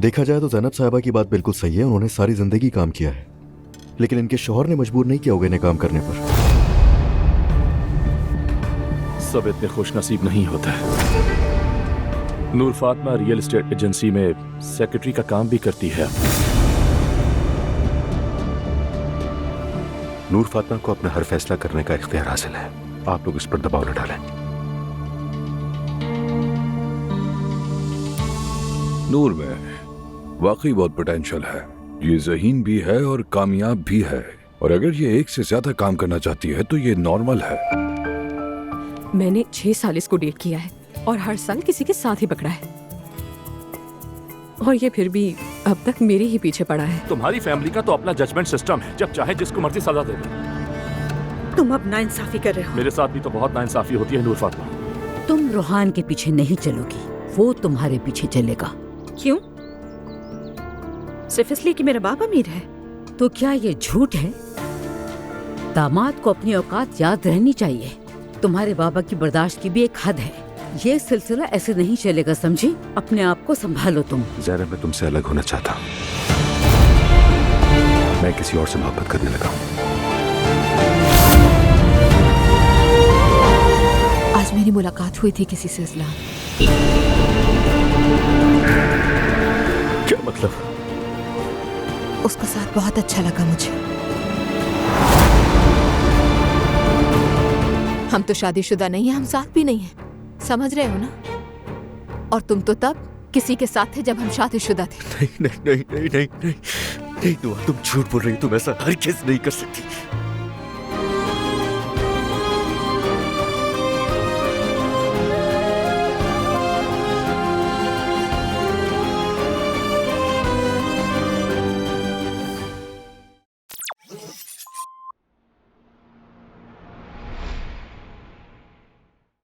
देखा जाए तो जैनब साहिबा की बात बिल्कुल सही है, उन्होंने सारी जिंदगी काम किया है, लेकिन इनके शौहर ने मजबूर नहीं किया होगा इन्हें काम करने पर। सब इतने खुश नसीब नहीं होता है। नूर फातिमा रियल एस्टेट एजेंसी में सेक्रेटरी का काम भी करती है। नूर फातिमा को अपना हर फैसला करने का इख्तियार हासिल है, आप लोग इस पर दबाव न डालें। नूर में वाकई बहुत पोटेंशियल है, ये ज़हीन भी है और कामयाब भी है, और अगर ये एक से ज्यादा काम करना चाहती है तो ये नॉर्मल है। मैंने 6 साल इसको डेट किया है और हर साल किसी के साथ ही पकड़ा है, और ये फिर भी अब तक मेरे ही पीछे पड़ा है। तुम्हारी फैमिली का तो अपना जजमेंट सिस्टम है, जब चाहे जिसको मर्जी सजा दे दे। तुम अब नाइंसाफी कर रहे हो। मेरे साथ भी तो बहुत नाइंसाफी होती है नूर फातिमा। तुम रूहान के पीछे नहीं चलोगी, वो तुम्हारे पीछे चलेगा। क्यों? सिर्फ इसलिए कि मेरा बाप अमीर है? तो क्या ये झूठ है? दामाद को अपनी औकात याद रहनी चाहिए। तुम्हारे बाबा की बर्दाश्त की भी एक हद है। ये सिलसिला ऐसे नहीं चलेगा, समझी? अपने आप को संभालो तुम। ज़ैनब, मैं तुमसे अलग होना चाहता हूँ। मैं किसी और से मोहब्बत करने लगा हूँ। आज मेरी मुलाकात हुई थी किसी से असलान। क्या मतलब? उसका साथ बहुत अच्छा लगा मुझे। हम तो शादीशुदा नहीं है, हम साथ भी नहीं है, समझ रहे हो ना? और तुम तो तब किसी के साथ थे जब हम शादीशुदा थे। नहीं नहीं नहीं नहीं नहीं नहीं, नहीं दुआ, तुम झूठ बोल रही हो, तुम ऐसा हरगिज़ नहीं कर सकती।